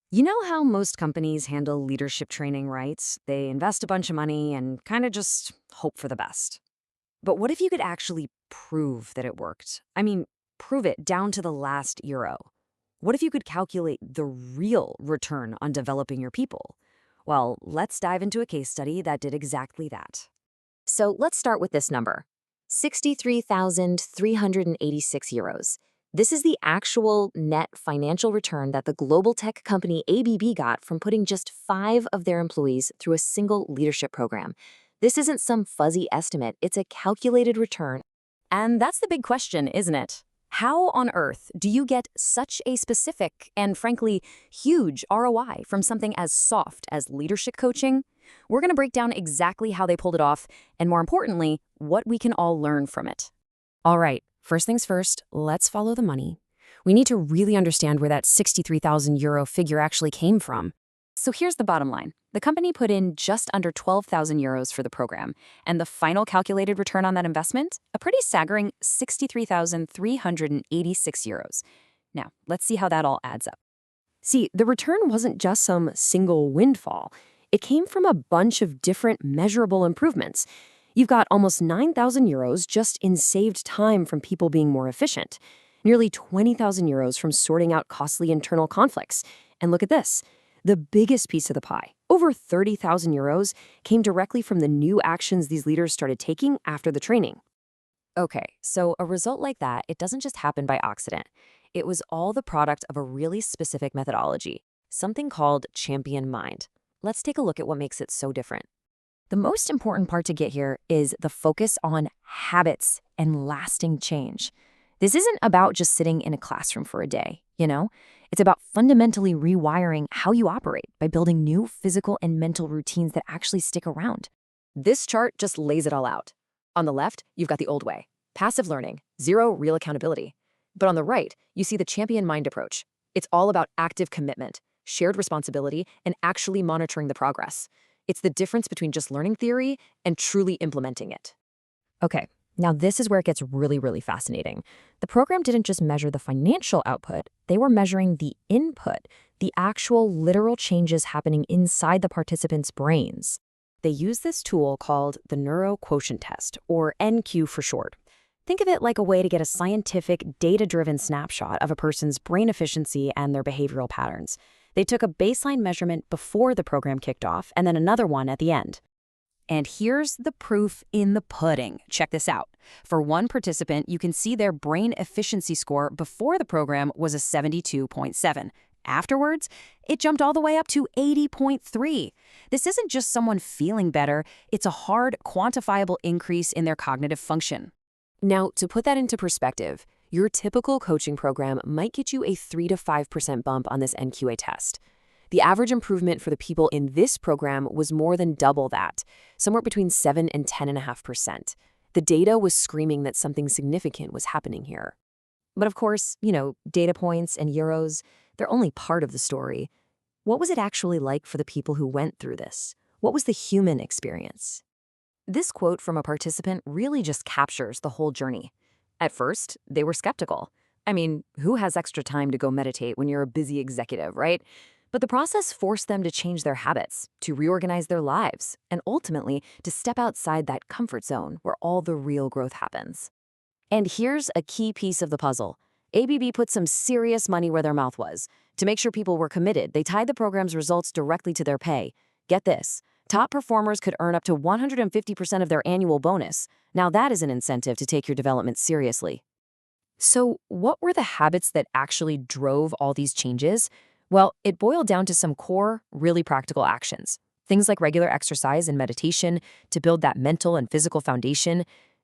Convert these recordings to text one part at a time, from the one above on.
You know how most companies handle leadership training, right? They invest a bunch of money and kind of just hope for the best. But what if you could actually prove that it worked? I mean, prove it down to the last euro. What if you could calculate the real return on developing your people? Well, let's dive into a case study that did exactly that. So let's start with this number, 63,386 euros. This is the actual net financial return that the global tech company ABB got from putting just 5 of their employees through a single leadership program. This isn't some fuzzy estimate, it's a calculated return. And that's the big question, isn't it? How on earth do you get such a specific and frankly huge ROI from something as soft as leadership coaching? We're going to break down exactly how they pulled it off and, more importantly, what we can all learn from it. All right, first things first, let's follow the money. We need to really understand where that 63,000 euro figure actually came from. So here's the bottom line. The company put in just under 12,000 euros for the program, and the final calculated return on that investment, a pretty staggering 63,386 euros. Now, let's see how that all adds up. See, the return wasn't just some single windfall. It came from a bunch of different measurable improvements. You've got almost 9,000 euros just in saved time from people being more efficient, nearly 20,000 euros from sorting out costly internal conflicts. And look at this. The biggest piece of the pie, over 30,000 euros, came directly from the new actions these leaders started taking after the training. Okay, so a result like that, it doesn't just happen by accident. It was all the product of a really specific methodology, something called ChVmpionMind. Let's take a look at what makes it so different. The most important part to get here is the focus on habits and lasting change. This isn't about just sitting in a classroom for a day, you know? It's about fundamentally rewiring how you operate by building new physical and mental routines that actually stick around. This chart just lays it all out. On the left, you've got the old way, passive learning, zero real accountability. But on the right, you see the champion mind approach. It's all about active commitment, shared responsibility, and actually monitoring the progress. It's the difference between just learning theory and truly implementing it. Okay, now this is where it gets really, really fascinating. The program didn't just measure the financial output, they were measuring the input, the actual literal changes happening inside the participants' brains. They use this tool called the neuro quotient test, or NQ for short. Think of it like a way to get a scientific, data-driven snapshot of a person's brain efficiency and their behavioral patterns. They took a baseline measurement before the program kicked off, and then another one at the end. And here's the proof in the pudding. Check this out. For one participant, you can see their brain efficiency score before the program was a 72.7. Afterwards, it jumped all the way up to 80.3. This isn't just someone feeling better, it's a hard, quantifiable increase in their cognitive function. Now, to put that into perspective, your typical coaching program might get you a 3 to 5% bump on this NQA test. The average improvement for the people in this program was more than double that, somewhere between 7 and 10.5%. The data was screaming that something significant was happening here. But of course, data points and euros, they're only part of the story. What was it actually like for the people who went through this? What was the human experience? This quote from a participant really just captures the whole journey. At first, they were skeptical. I mean, who has extra time to go meditate when you're a busy executive, right? But the process forced them to change their habits, to reorganize their lives, and ultimately to step outside that comfort zone where all the real growth happens. And here's a key piece of the puzzle. ABB put some serious money where their mouth was. To make sure people were committed, they tied the program's results directly to their pay. Get this. Top performers could earn up to 150% of their annual bonus. Now that is an incentive to take your development seriously. So what were the habits that actually drove all these changes? Well, it boiled down to some core, really practical actions. Things like regular exercise and meditation to build that mental and physical foundation,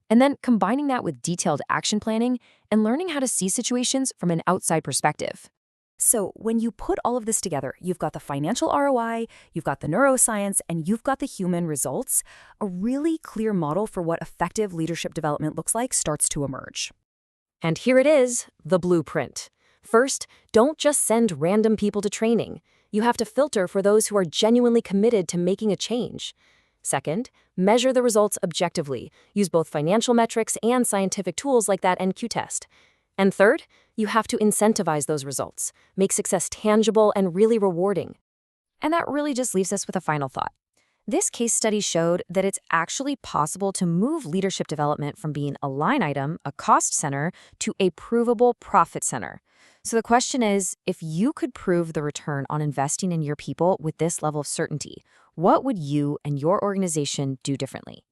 and then combining that with detailed action planning and learning how to see situations from an outside perspective. So when you put all of this together, you've got the financial ROI, you've got the neuroscience, and you've got the human results, a really clear model for what effective leadership development looks like starts to emerge. And here it is, the blueprint. First, don't just send random people to training. You have to filter for those who are genuinely committed to making a change. Second, measure the results objectively. Use both financial metrics and scientific tools like that NQ test. And third, you have to incentivize those results, make success tangible and really rewarding. And that really just leaves us with a final thought. This case study showed that it's actually possible to move leadership development from being a line item, a cost center, to a provable profit center. So the question is, if you could prove the return on investing in your people with this level of certainty, what would you and your organization do differently?